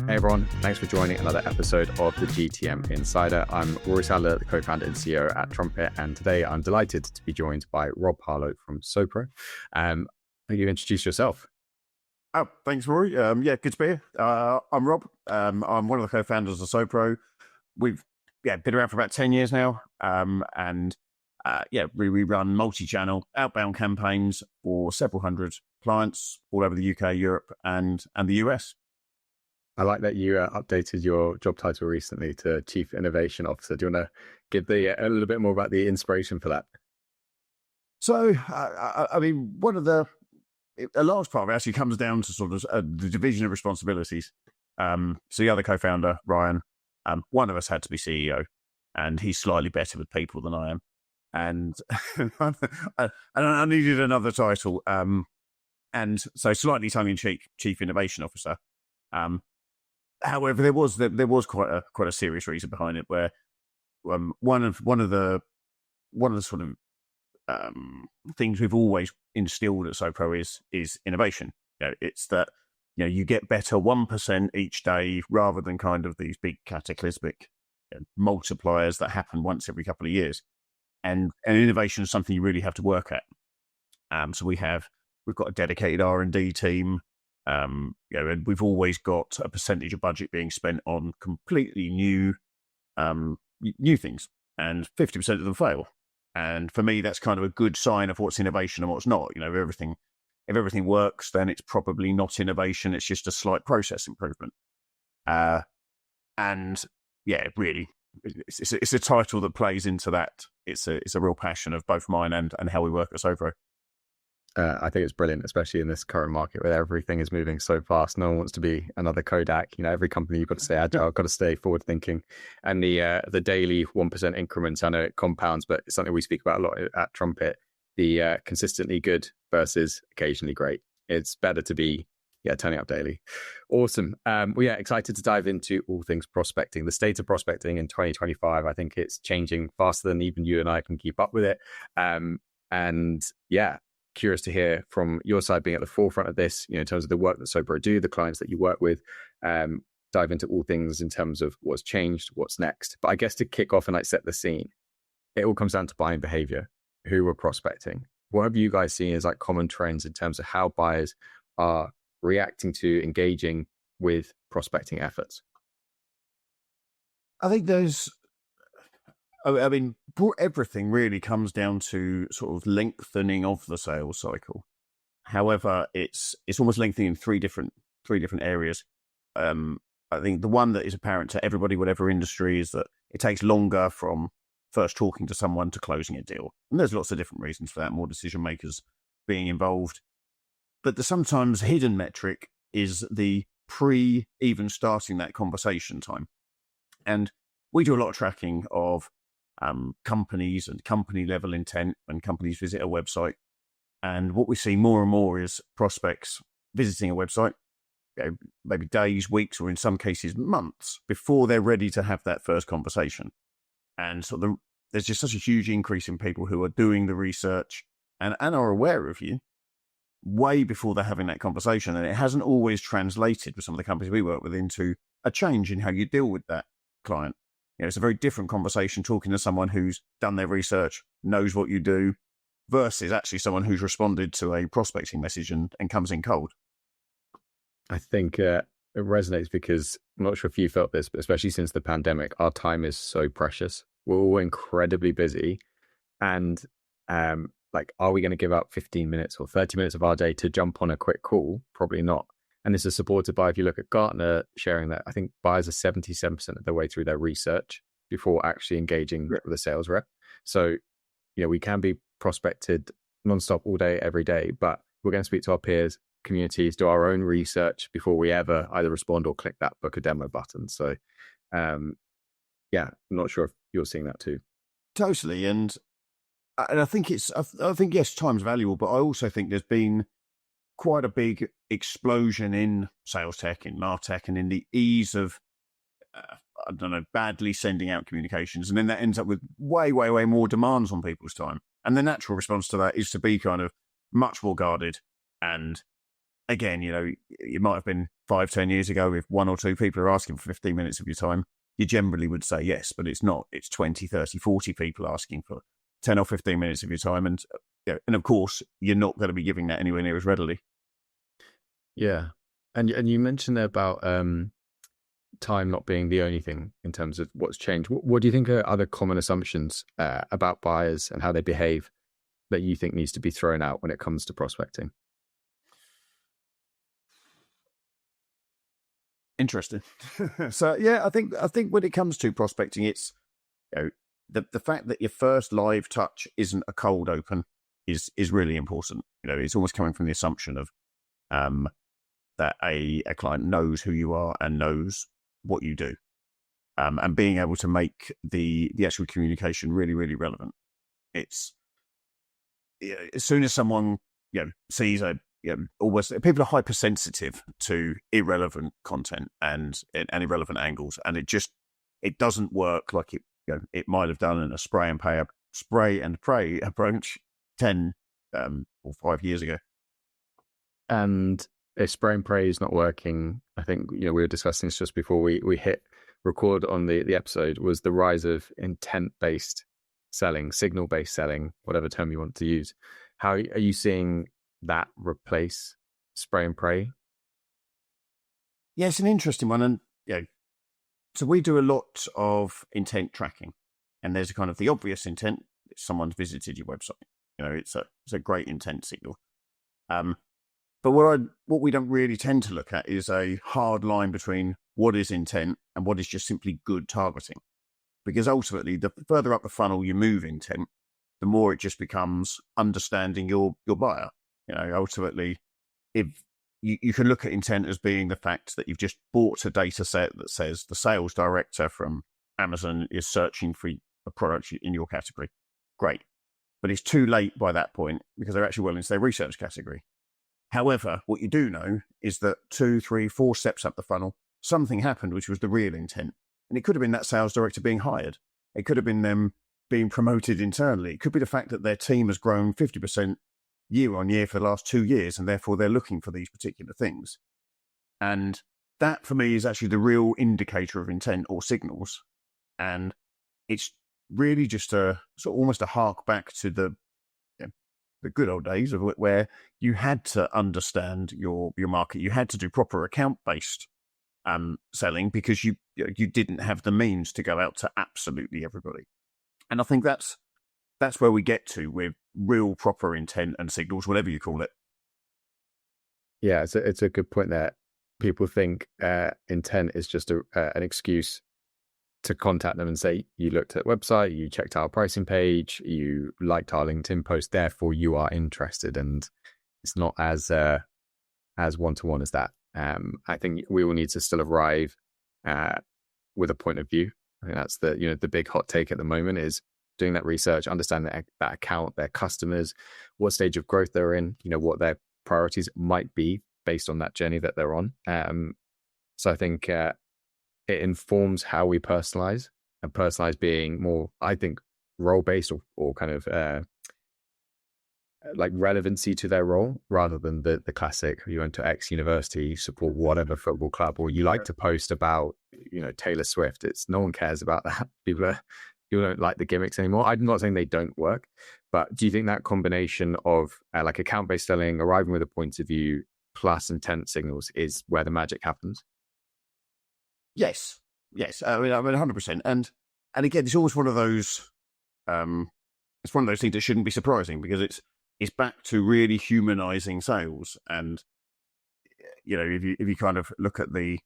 Hey everyone, thanks for joining another episode of the GTM Insider. I'm Rory Sadler, the co-founder and CEO at Trumpet, and today I'm delighted to be joined by Rob Harlow from Sopro. You introduce yourself. Oh, thanks, Rory. Good to be here. I'm Rob. I'm one of the co-founders of Sopro. We've been around for about 10 years now, we run multi-channel outbound campaigns for several hundred clients all over the UK, Europe, and the US. I like that you updated your job title recently to Chief Innovation Officer. Do you want to give a little bit more about the inspiration for that? So, a large part of it actually comes down to sort of the division of responsibilities. So the other co-founder, Ryan, one of us had to be CEO, and he's slightly better with people than I am. And I needed another title. And so slightly tongue-in-cheek Chief Innovation Officer. However, there was quite a serious reason behind it, where one of the sort of things we've always instilled at Sopro is innovation. It's that you get better 1% each day rather than kind of these big cataclysmic multipliers that happen once every couple of years. And innovation is something you really have to work at. So we've got a dedicated R&D team. And we've always got a percentage of budget being spent on completely new things, and 50% of them fail. And for me, that's kind of a good sign of what's innovation and what's not. If everything works, then it's probably not innovation. It's just a slight process improvement. Really, it's a title that plays into that. It's a real passion of both mine and how we work at Sopro. I think it's brilliant, especially in this current market where everything is moving so fast. No one wants to be another Kodak. Every company, you've got to stay agile, got to stay forward thinking. And the daily 1% increments, I know it compounds, but it's something we speak about a lot at Trumpet. The consistently good versus occasionally great. It's better to be turning up daily. Awesome. Excited to dive into all things prospecting. The state of prospecting in 2025, I think it's changing faster than even you and I can keep up with it. Curious to hear from your side, being at the forefront of this, in terms of the work that Sopro do, the clients that you work with, dive into all things in terms of what's changed, what's next. But I guess to kick off and set the scene, it all comes down to buying behavior, who we're prospecting. What have you guys seen as common trends in terms of how buyers are reacting to engaging with prospecting efforts? I think everything really comes down to sort of lengthening of the sales cycle. However, it's almost lengthening in three different areas. I think the one that is apparent to everybody, whatever industry, is that it takes longer from first talking to someone to closing a deal. And there's lots of different reasons for that, more decision makers being involved. But the sometimes hidden metric is the even starting that conversation time. And we do a lot of tracking of companies and company level intent when companies visit a website. And what we see more and more is prospects visiting a website, maybe days, weeks, or in some cases months before they're ready to have that first conversation. And so there's just such a huge increase in people who are doing the research and are aware of you way before they're having that conversation. And it hasn't always translated with some of the companies we work with into a change in how you deal with that client. It's a very different conversation talking to someone who's done their research, knows what you do, versus actually someone who's responded to a prospecting message and comes in cold. I think it resonates because I'm not sure if you felt this, but especially since the pandemic, our time is so precious. We're all incredibly busy. And are we going to give up 15 minutes or 30 minutes of our day to jump on a quick call? Probably not. And this is supported by, if you look at Gartner sharing that, I think buyers are 77% of their way through their research before actually engaging with a sales rep. So, we can be prospected nonstop all day, every day, but we're going to speak to our peers, communities, do our own research before we ever either respond or click that book a demo button. So, I'm not sure if you're seeing that too. Totally. And I think yes, time's valuable, but I also think there's been quite a big explosion in sales tech, in MarTech, and in the ease of, badly sending out communications. And then that ends up with way, way, way more demands on people's time. And the natural response to that is to be kind of much more guarded and again, it might have been 5-10 years ago, if 1 or 2 people are asking for 15 minutes of your time, you generally would say yes, but it's not. It's 20, 30, 40 people asking for 10 or 15 minutes of your time. And of course, you're not going to be giving that anywhere near as readily. Yeah. And you mentioned there about time not being the only thing in terms of what's changed. What do you think are other common assumptions about buyers and how they behave that you think needs to be thrown out when it comes to prospecting? Interesting. So yeah, I think when it comes to prospecting, it's the fact that your first live touch isn't a cold open is really important. It's almost coming from the assumption of that a client knows who you are and knows what you do, and being able to make the actual communication really, really relevant. It's as soon as someone sees almost, people are hypersensitive to irrelevant content and irrelevant angles, and it doesn't work like it might have done in a spray and pray approach 10 or 5 years ago. And if spray and pray is not working, I think we were discussing this just before we hit record on the episode, was the rise of intent-based selling, signal-based selling, whatever term you want to use. How are you seeing that replace spray and pray? Yeah, it's an interesting one. And so we do a lot of intent tracking, and there's a kind of the obvious intent. Someone's visited your website. It's a great intent signal. But what we don't really tend to look at is a hard line between what is intent and what is just simply good targeting. Because ultimately, the further up the funnel you move intent, the more it just becomes understanding your buyer. Ultimately, if you can look at intent as being the fact that you've just bought a data set that says the sales director from Amazon is searching for a product in your category. Great. But it's too late by that point because they're actually well into their research category. However, what you do know is that 2, 3, 4 steps up the funnel, something happened, which was the real intent. And it could have been that sales director being hired. It could have been them being promoted internally. It could be the fact that their team has grown 50% year on year for the last 2 years, and therefore they're looking for these particular things. And that, for me, is actually the real indicator of intent or signals. And it's really just almost a hark back to the good old days of where you had to understand your market. You had to do proper account-based selling because you didn't have the means to go out to absolutely everybody. And I think that's where we get to with real proper intent and signals, whatever you call it. Yeah, it's a good point there. People think intent is just an excuse to contact them and say, you looked at the website, you checked our pricing page, you liked our LinkedIn post, therefore you are interested. And it's not as one-to-one as that. I think we will need to still arrive with a point of view. I think that's the big hot take at the moment is doing that research, understanding that account, their customers, what stage of growth they're in, what their priorities might be based on that journey that they're on. So I think it informs how we personalize, and personalize being more, I think, role-based or kind of like relevancy to their role rather than the classic, you went to X university, support whatever football club, or you like to post about, Taylor Swift. No one cares about that. People don't like the gimmicks anymore. I'm not saying they don't work, but do you think that combination of like account-based selling, arriving with a point of view plus intent signals is where the magic happens? Yes. I mean 100%. And again, it's always one of those. It's one of those things that shouldn't be surprising because it's back to really humanizing sales. And if you kind of look at the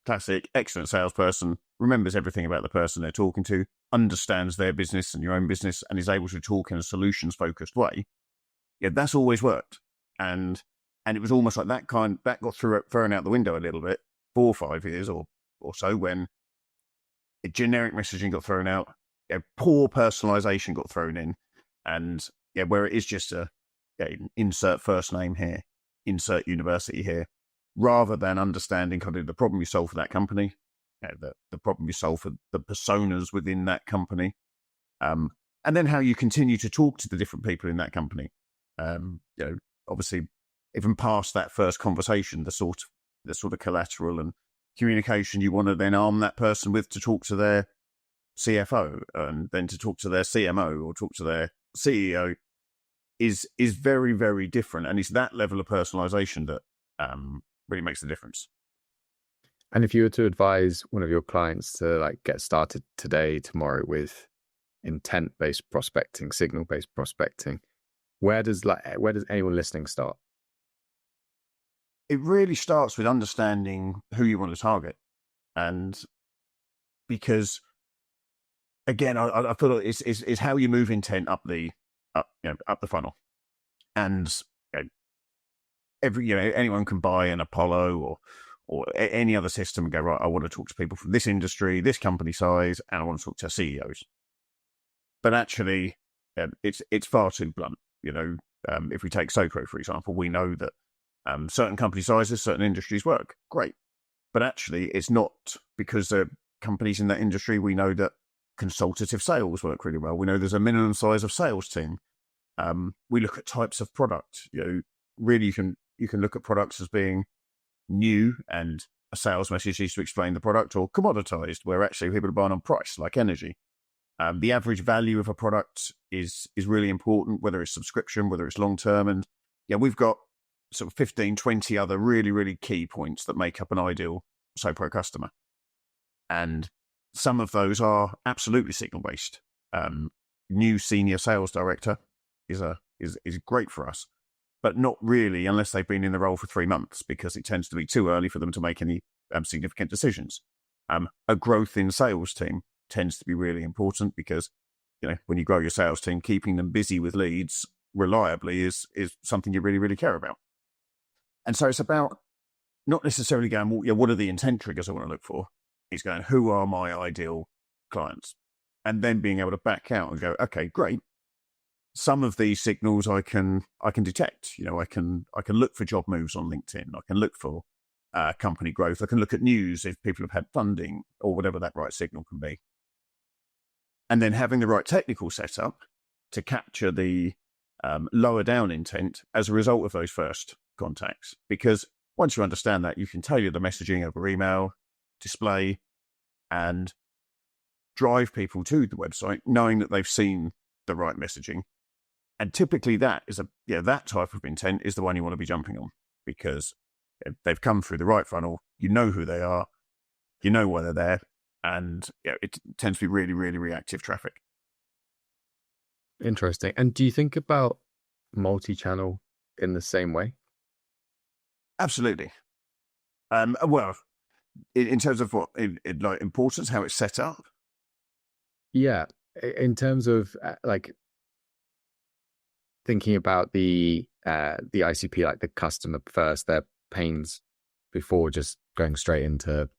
classic excellent salesperson, remembers everything about the person they're talking to, understands their business and your own business, and is able to talk in a solutions focused way. Yeah, that's always worked. And it was almost like that got thrown out the window a little bit 4 or 5 years or so when a generic messaging got thrown out, poor personalization got thrown in, and where it is just insert first name here, insert university here, rather than understanding kind of the problem you solve for that company, the problem you solve for the personas within that company, and then how you continue to talk to the different people in that company. Obviously, even past that first conversation, the sort of collateral and communication you want to then arm that person with to talk to their CFO and then to talk to their CMO or talk to their CEO is very, very different. And it's that level of personalization that really makes the difference. And if you were to advise one of your clients to like get started today, tomorrow with intent-based prospecting, signal-based prospecting, where does anyone listening start? It really starts with understanding who you want to target. And because, again, I feel like it's how you move intent up the funnel. And anyone can buy an Apollo or any other system and go, right, I want to talk to people from this industry, this company size, and I want to talk to CEOs. But actually, it's far too blunt. If we take Sopro, for example, we know that certain company sizes, certain industries work great. But actually, it's not because the companies in that industry. We know that consultative sales work really well. We know there's a minimum size of sales team. We look at types of product. Really, you can look at products as being new and a sales message needs to explain the product, or commoditized, where actually people are buying on price, like energy. The average value of a product is really important, whether it's subscription, whether it's long term. And we've got sort of 15, 20 other really, really key points that make up an ideal Sopro customer. And some of those are absolutely signal based. New senior sales director is great for us, but not really unless they've been in the role for 3 months, because it tends to be too early for them to make any significant decisions. A growth in sales team tends to be really important, because when you grow your sales team, keeping them busy with leads reliably is something you really, really care about. And so it's about not necessarily going, well, what are the intent triggers I want to look for? It's going, who are my ideal clients? And then being able to back out and go, okay, great. Some of these signals I can detect. I can look for job moves on LinkedIn. I can look for company growth. I can look at news if people have had funding or whatever that right signal can be. And then having the right technical setup to capture the lower down intent as a result of those first contacts. Because once you understand that, you can tailor the messaging over email, display, and drive people to the website knowing that they've seen the right messaging. And typically that is that type of intent is the one you want to be jumping on, because they've come through the right funnel, you know who they are, you know why they're there, and it tends to be really, really reactive traffic. Interesting. And do you think about multi-channel in the same way? Absolutely. Well, in terms of what, like importance, how it's set up? Yeah. In terms of like thinking about the ICP, like the customer first, their pains before just going straight into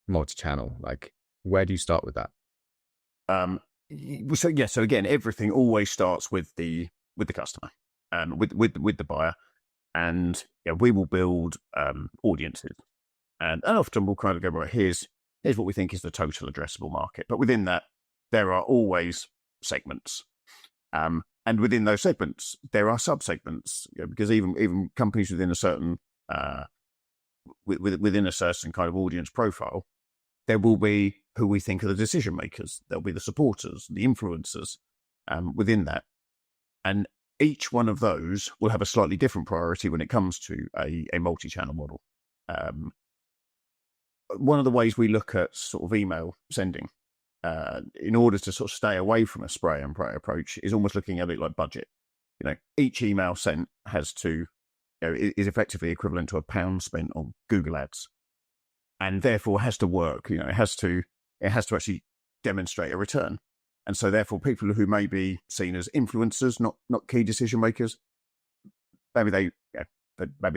multi-channel, like where do you start with that? So again, everything always starts with the customer, with the buyer, and we will build audiences, and often we'll kind of go, right, here's what we think is the total addressable market, but within that there are always segments, and within those segments there are sub-segments, because even companies within a certain within a certain kind of audience profile, there will be who we think are the decision makers. There'll be the supporters, the influencers within that. And each one of those will have a slightly different priority when it comes to a multi-channel model. One of the ways we look at sort of email sending, in order to sort of stay away from a spray and pray approach, is almost looking at it like budget. Each email sent has to, is effectively equivalent to £1 spent on Google Ads, and therefore has to work. It has to actually demonstrate a return. And so therefore people who may be seen as influencers, not key decision makers, maybe they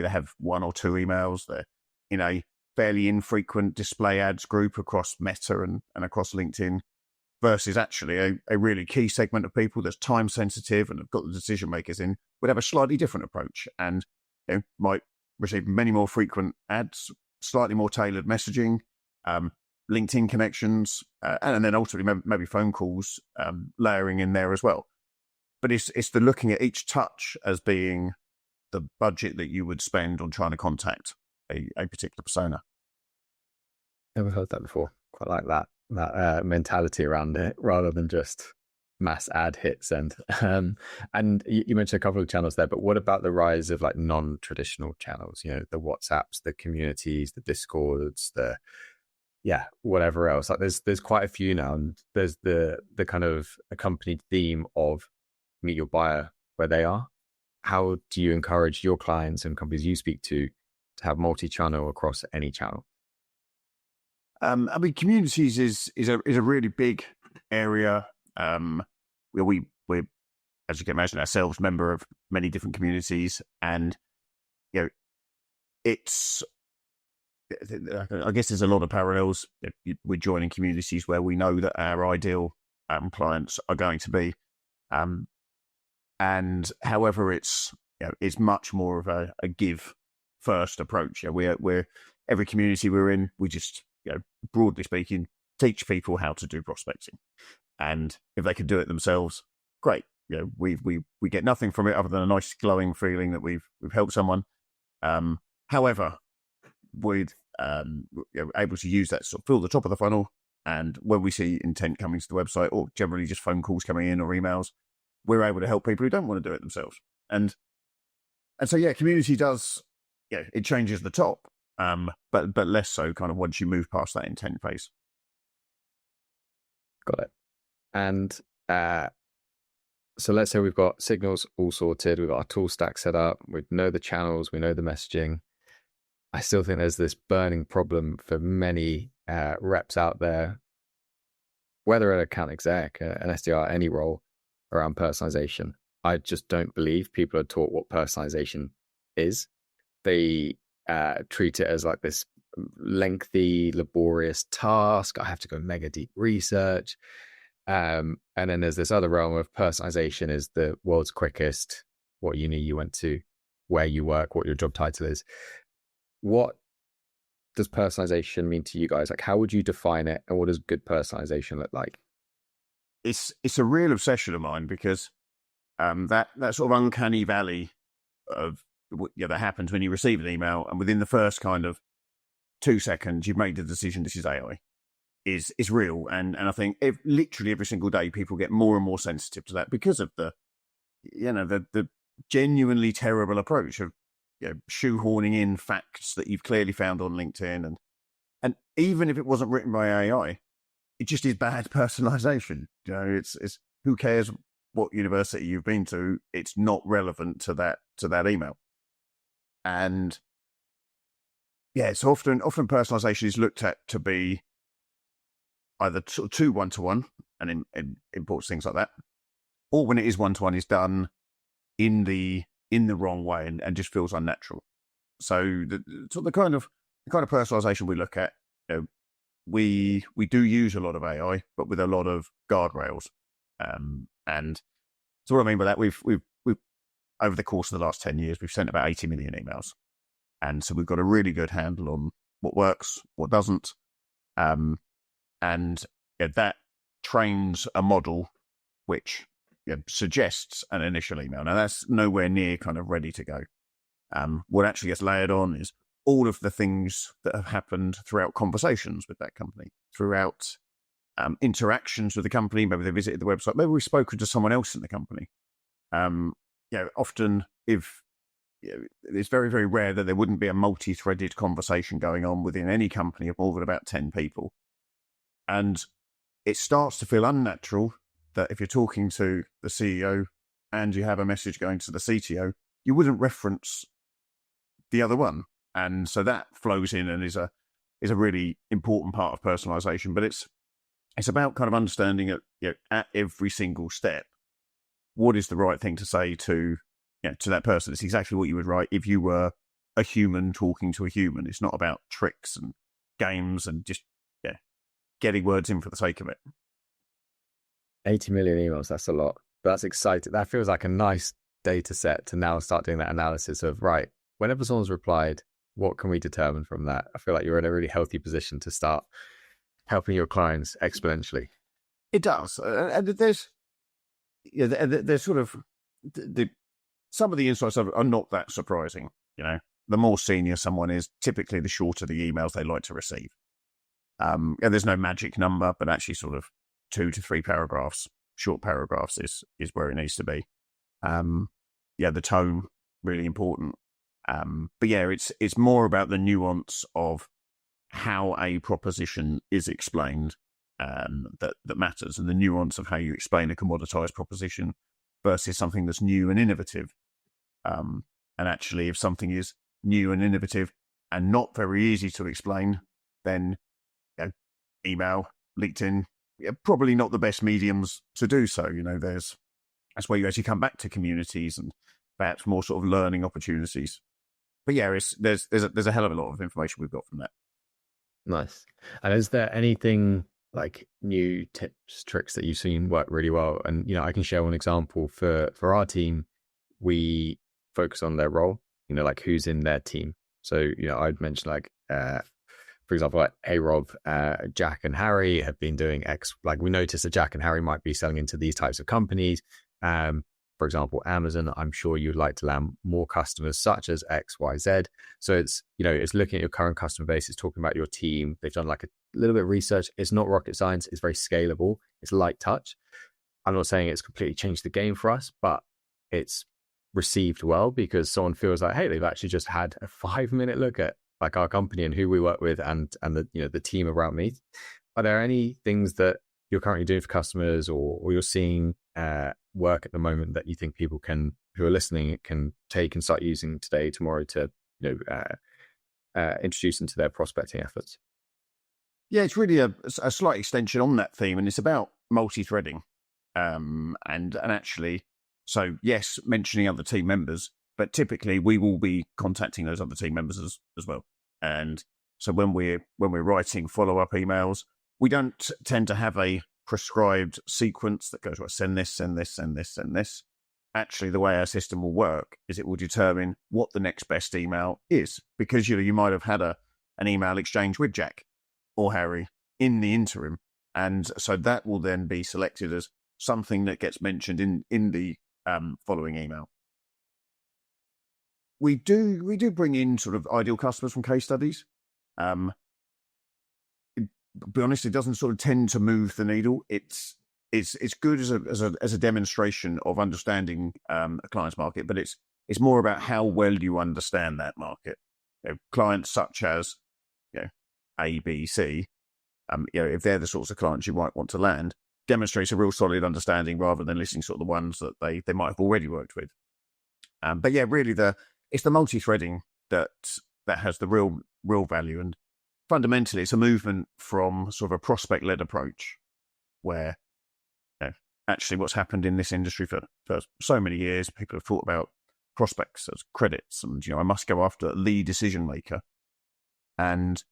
have 1 or 2 emails. They're in a fairly infrequent display ads group across Meta and across LinkedIn, versus actually a really key segment of people that's time sensitive and have got the decision makers in, would have a slightly different approach, and might receive many more frequent ads, slightly more tailored messaging, LinkedIn connections, and then ultimately maybe phone calls layering in there as well. But it's the looking at each touch as being the budget that you would spend on trying to contact a particular persona. Never heard that before. Quite like that mentality around it, rather than just mass ad hits. And you mentioned a couple of channels there, but what about the rise of like non-traditional channels? The WhatsApps, the communities, the Discords, whatever else. Like there's quite a few now, and there's the kind of accompanied theme of meet your buyer where they are. How do you encourage your clients and companies you speak to have multi-channel across any channel? I mean, communities is a really big area. We're, as you can imagine, ourselves member of many different communities, and it's. I guess there's a lot of parallels. We're joining communities where we know that our ideal clients are going to be, and however, it's much more of a give first approach. We're every community we're in, we just broadly speaking, teach people how to do prospecting, and if they can do it themselves, great. We get nothing from it other than a nice glowing feeling that we've helped someone. However, we're able to use that to sort of fill the top of the funnel, and when we see intent coming to the website, or generally just phone calls coming in or emails, we're able to help people who don't want to do it themselves. And so community does it changes the top. But less so kind of once you move past that intent phase. Got it. And so let's say we've got signals all sorted, we've got our tool stack set up, we know the channels, we know the messaging. I still think there's this burning problem for many reps out there, whether an account exec, an SDR, any role around personalization. I just don't believe people are taught what personalization is. They treat it as like this lengthy, laborious task. I have to go mega deep research. And then there's this other realm of personalization is the world's quickest, what uni you went to, where you work, what your job title is. What does personalization mean to you guys? Like, how would you define it? And what does good personalization look like? It's a real obsession of mine, because that sort of uncanny valley of that happens when you receive an email, and within the first kind of 2 seconds you've made the decision this is AI, is real. And I think literally every single day people get more and more sensitive to that because of the genuinely terrible approach of shoehorning in facts that you've clearly found on LinkedIn, and even if it wasn't written by AI, it just is bad personalization. It's who cares what university you've been to? It's not relevant to that email. And so often personalization is looked at to be either too one-to-one and imports things like that, or when it is one-to-one, is done in the wrong way and just feels unnatural. So the kind of personalization we look at, we do use a lot of AI, but with a lot of guardrails. And so what I mean by that, we've over the course of the last 10 years, we've sent about 80 million emails. And so we've got a really good handle on what works, what doesn't. And that trains a model which suggests an initial email. Now, that's nowhere near kind of ready to go. What actually gets layered on is all of the things that have happened throughout conversations with that company, throughout interactions with the company. Maybe they visited the website. Maybe we've spoken to someone else in the company. Often it's very, very rare that there wouldn't be a multi-threaded conversation going on within any company of more than about 10 people. And it starts to feel unnatural that if you're talking to the CEO and you have a message going to the CTO, you wouldn't reference the other one. And so that flows in and is a really important part of personalization. But it's about kind of understanding at every single step, what is the right thing to say to that person. It's exactly what you would write if you were a human talking to a human. It's not about tricks and games and just getting words in for the sake of it. 80 million emails, that's a lot. But that's exciting. That feels like a nice data set to now start doing that analysis of, right, whenever someone's replied, what can we determine from that? I feel like you're in a really healthy position to start helping your clients exponentially. It does. And there's sort of some of the insights are not that surprising. The more senior someone is, typically the shorter the emails they like to receive. And there's no magic number, but actually sort of 2 to 3 paragraphs, short paragraphs is where it needs to be. The tone, really important. But yeah, it's more about the nuance of how a proposition is explained that matters, and the nuance of how you explain a commoditized proposition versus something that's new and innovative. And actually, if something is new and innovative and not very easy to explain, then email, LinkedIn, probably not the best mediums to do so. That's where you actually come back to communities and perhaps more sort of learning opportunities. But yeah, there's a hell of a lot of information we've got from that. Nice. And is there anything like new tips, tricks that you've seen work really well? And, I can share one example for our team. We focus on their role, like who's in their team. So, I'd mention for example, like, hey, Rob, Jack and Harry have been doing X. Like, we noticed that Jack and Harry might be selling into these types of companies. For example, Amazon, I'm sure you'd like to land more customers such as X, Y, Z. So it's, it's looking at your current customer base, it's talking about your team. They've done like a little bit of research. It's not rocket science. It's very scalable. It's light touch. I'm not saying it's completely changed the game for us, but it's received well because someone feels like, hey, they've actually just had a 5-minute look at like our company and who we work with and the, the team around me. Are there any things that you're currently doing for customers or you're seeing work at the moment that you think people who are listening can take and start using today, tomorrow to, introduce into their prospecting efforts? Yeah, it's really a slight extension on that theme, and it's about multi-threading. And actually, so yes, mentioning other team members, but typically we will be contacting those other team members as well. And so when we're writing follow-up emails, we don't tend to have a prescribed sequence that goes, well, send this, send this, send this, send this. Actually, the way our system will work is it will determine what the next best email is, because you might have had an email exchange with Jack or Harry in the interim, and so that will then be selected as something that gets mentioned in the following email. We do bring in sort of ideal customers from case studies. Be honest, it doesn't sort of tend to move the needle. It's good as a demonstration of understanding a client's market, but it's more about how well you understand that market. Clients such as A, B, C, if they're the sorts of clients you might want to land, demonstrates a real solid understanding rather than listing sort of the ones that they might have already worked with. But yeah, really it's the multi-threading that has the real value. And fundamentally, it's a movement from sort of a prospect-led approach where actually what's happened in this industry for so many years, people have thought about prospects as credits and, I must go after the decision maker. And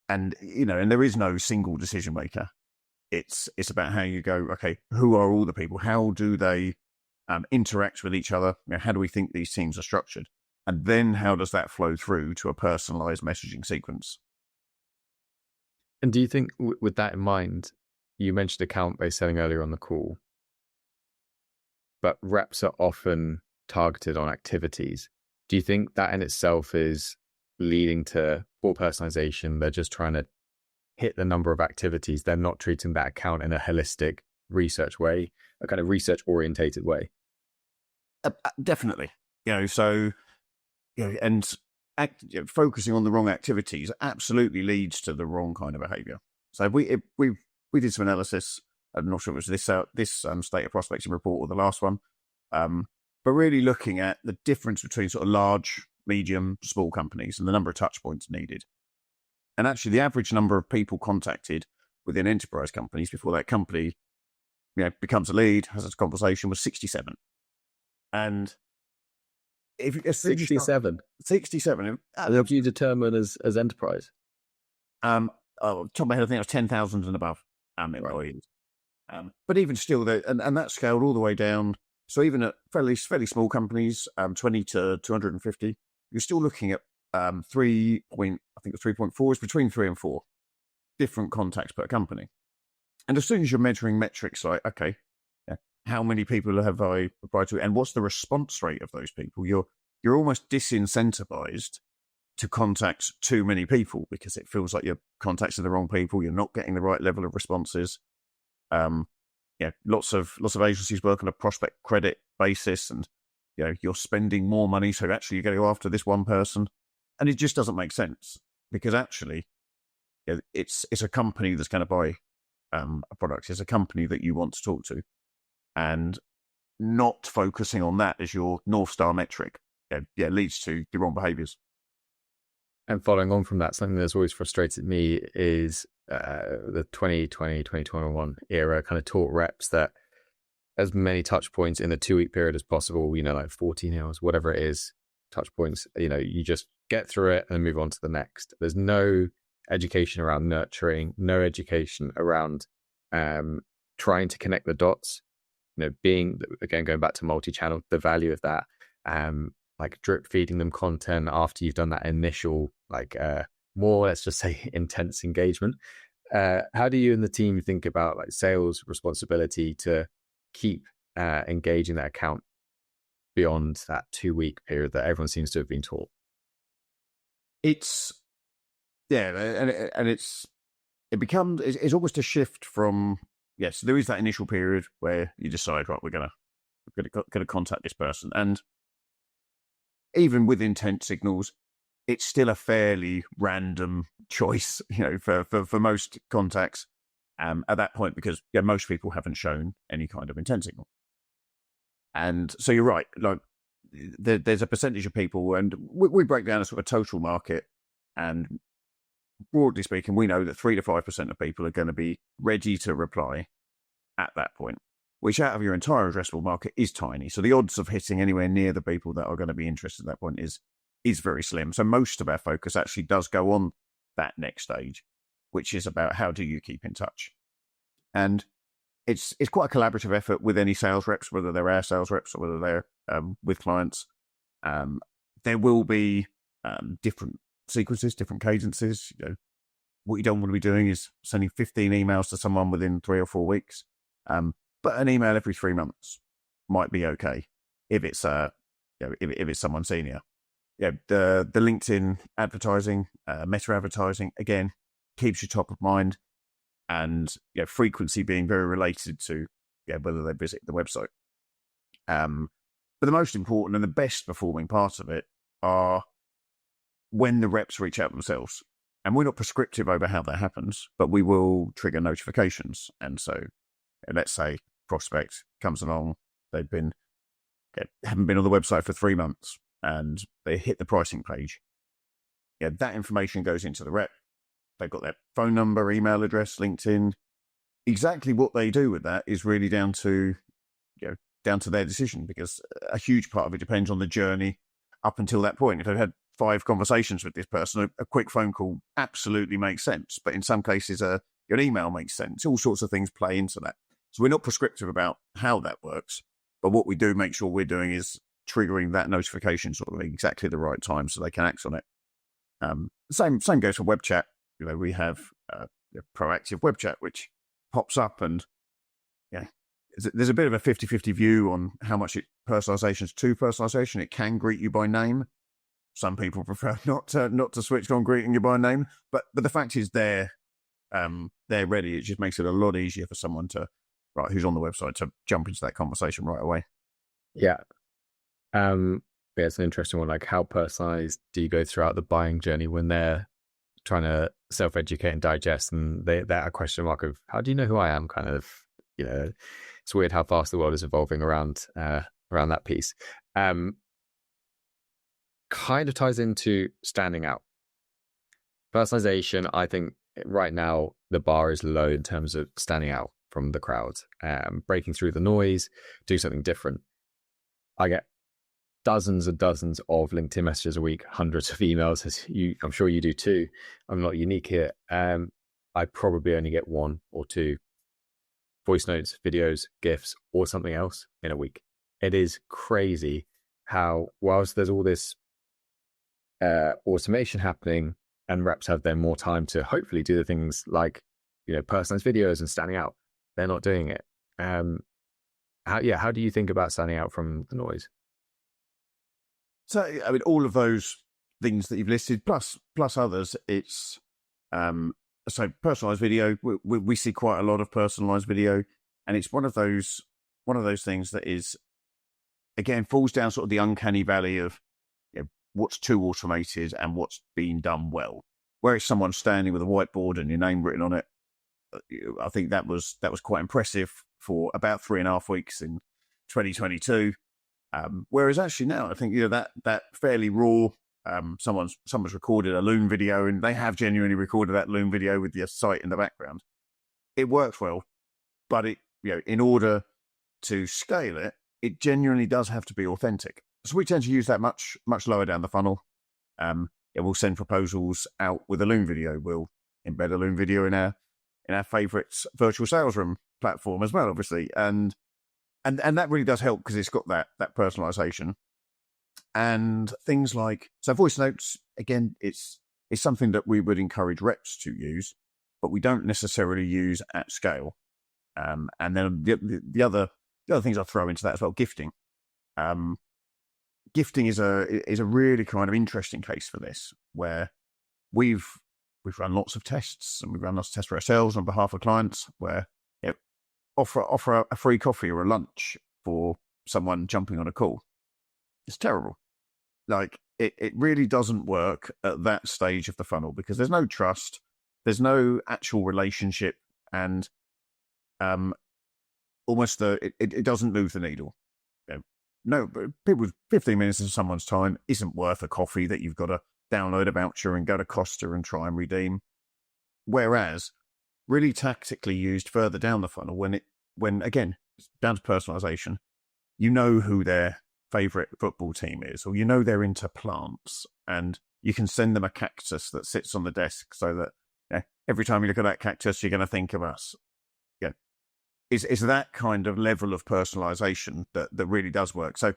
there is no single decision maker. It's about how you go, okay, who are all the people? How do they interact with each other? How do we think these teams are structured? And then how does that flow through to a personalized messaging sequence? And do you think with that in mind, you mentioned account-based selling earlier on the call, but reps are often targeted on activities. Do you think that in itself is leading to poor personalization? They're just trying to hit the number of activities. They're not treating that account in a holistic research way, a kind of research orientated way. Definitely. Focusing on the wrong activities absolutely leads to the wrong kind of behavior. So if we did some analysis, I'm not sure if it was this state of prospecting report or the last one, but really looking at the difference between sort of large, medium, small companies and the number of touch points needed. And actually the average number of people contacted within enterprise companies before that company becomes a lead, has a conversation, was 67. And if 67, what do you determine as enterprise? Top of my head, I think it was 10,000 and above employees. Right. But even still, and that scaled all the way down. So even at fairly small companies, 20 to 250, you're still looking at 3.4 is between 3 and 4 different contacts per company. And as soon as you're measuring metrics like, okay, how many people have I applied to, and what's the response rate of those people? You're almost disincentivized to contact too many people because it feels like you're contacting the wrong people. You're not getting the right level of responses. Lots of agencies work on a prospect credit basis, and you're spending more money, so actually you're going to go after this one person, and it just doesn't make sense because actually, it's a company that's going to buy a product. It's a company that you want to talk to, and not focusing on that as your North Star metric, leads to the wrong behaviors. And following on from that, something that's always frustrated me is the 2020, 2021 era kind of taught reps that as many touch points in the 2-week period as possible, like 14 hours, whatever it is, touch points, you just get through it and move on to the next. There's no education around nurturing, no education around trying to connect the dots, being, again, going back to multi-channel, the value of that, like drip feeding them content after you've done that initial, more, let's just say, intense engagement. How do you and the team think about sales responsibility to keep engaging that account beyond that 2-week period that everyone seems to have been taught? It's it's almost a shift from, yes, there is that initial period where you decide, right, we're gonna contact this person, and even with intent signals, it's still a fairly random choice, for most contacts at that point, because most people haven't shown any kind of intent signal. And so you're right, there's a percentage of people, and we break down a sort of total market, and broadly speaking, we know that 3 to 5% of people are going to be ready to reply at that point, which out of your entire addressable market is tiny. So the odds of hitting anywhere near the people that are going to be interested at that point is very slim. So most of our focus actually does go on that next stage, which is about how do you keep in touch. And it's quite a collaborative effort with any sales reps, whether they're our sales reps or whether they're with clients. There will be different sequences, different cadences. What you don't want to be doing is sending 15 emails to someone within 3 or 4 weeks. But an email every 3 months might be okay if it's if it's someone senior. The LinkedIn advertising, meta advertising, again, keeps you top of mind, and frequency being very related to whether they visit the website. But the most important and the best performing part of it are when the reps reach out themselves. And we're not prescriptive over how that happens, but we will trigger notifications. And so let's say prospect comes along, haven't been on the website for 3 months, and they hit the pricing page. That information goes into the rep. They've got their phone number, email address, LinkedIn. Exactly what they do with that is really down to their decision, because a huge part of it depends on the journey up until that point. If they've had 5 conversations with this person, a quick phone call absolutely makes sense. But in some cases, an email makes sense. All sorts of things play into that. So we're not prescriptive about how that works, but what we do make sure we're doing is triggering that notification sort of at exactly the right time so they can act on it. Same goes for web chat. We have proactive web chat, which pops up, and there's a bit of a 50-50 view on how much personalization is to personalization. It can greet you by name. Some people prefer not to switch on greeting you by name, but the fact is they're ready. It just makes it a lot easier for someone who's on the website to jump into that conversation right away. Yeah. It's an interesting one. How personalized do you go throughout the buying journey when they're trying to self-educate and digest, and they're a question mark of how do you know who I am? Kind of, it's weird how fast the world is evolving around that piece. Kind of ties into standing out. Personalization, I think right now the bar is low in terms of standing out from the crowd, breaking through the noise, doing something different. I get dozens and dozens of LinkedIn messages a week, hundreds of emails, I'm sure you do too. I'm not unique here. I probably only get 1 or 2 voice notes, videos, GIFs, or something else in a week. It is crazy how, whilst there's all this automation happening and reps have then more time to hopefully do the things like, personalized videos and standing out, they're not doing it. how do you think about standing out from the noise? So, I mean, all of those things that you've listed, plus others, it's so personalized video. We see quite a lot of personalized video, and it's one of those things that is, again, falls down sort of the uncanny valley of, you know, what's too automated and what's being done well. Where is someone standing with a whiteboard and your name written on it? I think that was quite impressive for about 3.5 weeks in 2022. Whereas actually now, I think, you know, that fairly raw. Someone's recorded a loom video, and they have genuinely recorded that loom video with your site in the background. It works well, but it, you know, in order to scale it, it genuinely does have to be authentic. So we tend to use that much lower down the funnel. We'll send proposals out with a loom video. We'll embed a loom video in our favorite virtual sales room platform as well, obviously, and that really does help because it's got that personalization. And things like, so voice notes, again, it's something that we would encourage reps to use, but we don't necessarily use at scale. And then the other things I'll throw into that as well, gifting. Gifting is a really kind of interesting case for this, where we've run lots of tests, and we've run lots of tests for ourselves on behalf of clients, where, you know, offer a free coffee or a lunch for someone jumping on a call. It's terrible. Like, it really doesn't work at that stage of the funnel because there's no trust, there's no actual relationship, and almost it doesn't move the needle. You know, no, people, 15 minutes of someone's time isn't worth a coffee that you've got to download a voucher and go to Costa and try and redeem. Whereas, really tactically used further down the funnel, when again, it's down to personalization, you know who their favorite football team is, or you know they're into plants, and you can send them a cactus that sits on the desk so that, you know, every time you look at that cactus, you're going to think of us. Yeah, it's that kind of level of personalization that really does work. So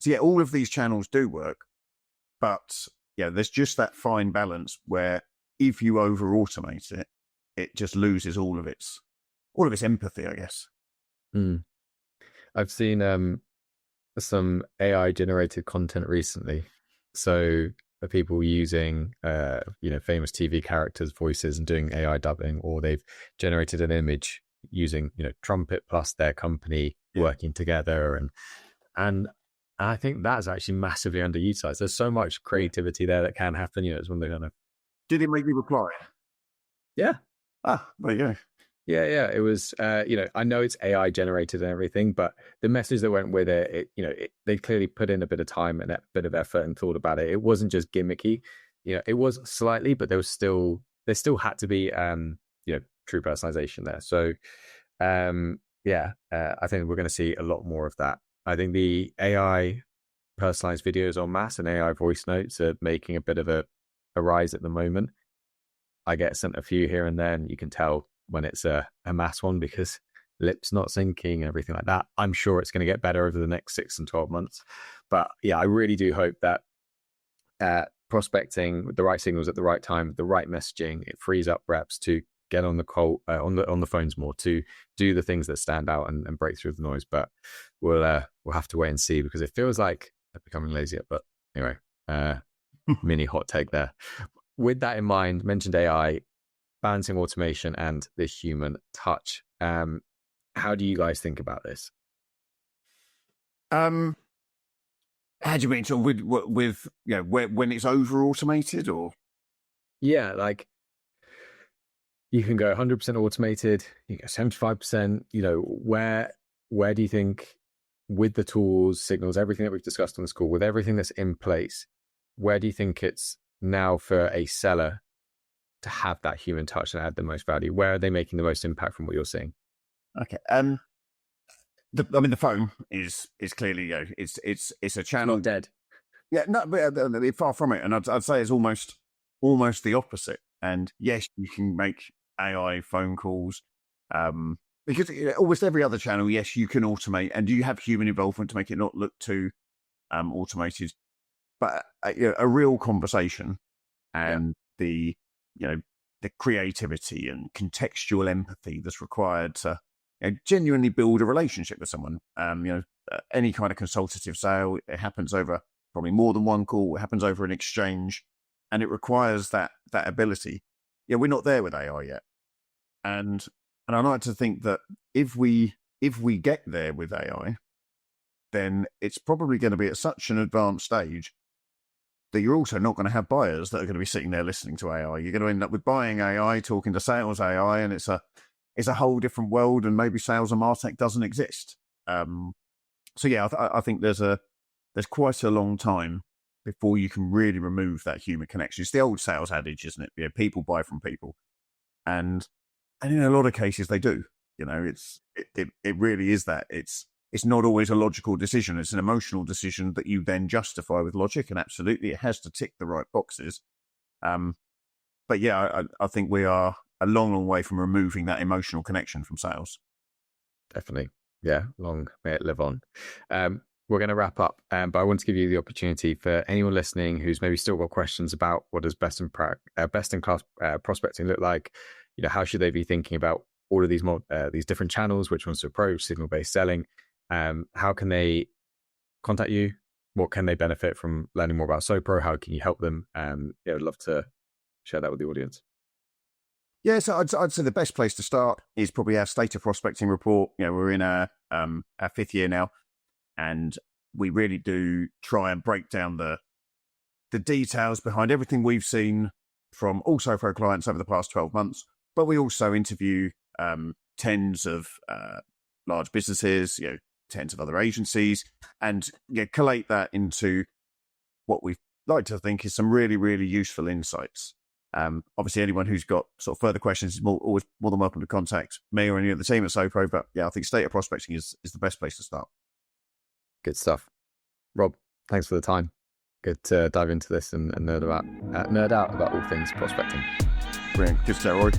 yeah, all of these channels do work, but yeah, there's just that fine balance where if you over automate it, it just loses all of its empathy, I guess. I've seen some AI generated content recently. So people using famous TV characters' voices and doing AI dubbing, or they've generated an image using, you know, Trumpet plus their company working together, and I think that's actually massively underutilized. There's so much creativity there that can happen. You know, it's when they're gonna. Did it make me reply? Yeah. There you go. Yeah. It was, I know it's AI generated and everything, but the message that went with it, they clearly put in a bit of time and a bit of effort and thought about it. It wasn't just gimmicky, it was slightly, but there still had to be, true personalization there. So, I think we're going to see a lot more of that. I think the AI personalized videos en masse and AI voice notes are making a bit of a rise at the moment. I get sent a few here and there, and you can tell when it's a mass one because lips not syncing and everything like that. I'm sure it's going to get better over the next 6 and 12 months. But yeah, I really do hope that prospecting with the right signals at the right time, the right messaging, it frees up reps to get on the call, on the phones more, to do the things that stand out and break through the noise. But we'll have to wait and see, because it feels like they're becoming lazier. But anyway, mini hot take there. With that in mind, mentioned AI, balancing automation and the human touch. How do you guys think about this? How do you mean? So with when it's over automated, or? Yeah, like you can go 100% automated, you go 75%. Where do you think, with the tools, signals, everything that we've discussed on this call, with everything that's in place, where do you think it's now for a seller to have that human touch and add the most value? Where are they making the most impact from what you're seeing? Okay. The phone is clearly, it's a channel. Not dead. Yeah, no, but far from it. And I'd say it's almost the opposite. And yes, you can make AI phone calls, because almost every other channel, yes, you can automate, and you have human involvement to make it not look too automated. But a real conversation and the creativity and contextual empathy that's required to genuinely build a relationship with someone. Any kind of consultative sale, it happens over probably more than one call. It happens over an exchange, and it requires that ability. Yeah, we're not there with AI yet, and I like to think that if we get there with AI, then it's probably going to be at such an advanced stage that you're also not going to have buyers that are going to be sitting there listening to AI. You're going to end up with buying AI, talking to sales AI, and it's a whole different world, and maybe sales and MarTech doesn't exist. So yeah, I think there's quite a long time before you can really remove that human connection. It's the old sales adage, isn't it? Yeah, people buy from people, and in a lot of cases they do. It really is that. It's not always a logical decision. It's an emotional decision that you then justify with logic, and absolutely it has to tick the right boxes. But yeah, I think we are a long, long way from removing that emotional connection from sales. Definitely. Yeah, long may it live on. We're going to wrap up, but I want to give you the opportunity for anyone listening who's maybe still got questions about what does best in class prospecting look like. How should they be thinking about all of these different channels, which ones to approach, signal-based selling? How can they contact you? What can they benefit from learning more about Sopro? How can you help them? I'd love to share that with the audience. Yeah, so I'd say the best place to start is probably our state of prospecting report. We're in our 5th year now, and we really do try and break down the details behind everything we've seen from all Sopro clients over the past 12 months. But we also interview tens of large businesses, tens of other agencies, and collate that into what we like to think is some really, really useful insights. Obviously, anyone who's got sort of further questions is always more than welcome to contact me or any of the team at Sopro. But yeah, I think state of prospecting is the best place to start. Good stuff. Rob, thanks for the time. Good to dive into this and nerd out about all things prospecting. Brilliant. Good to Rory.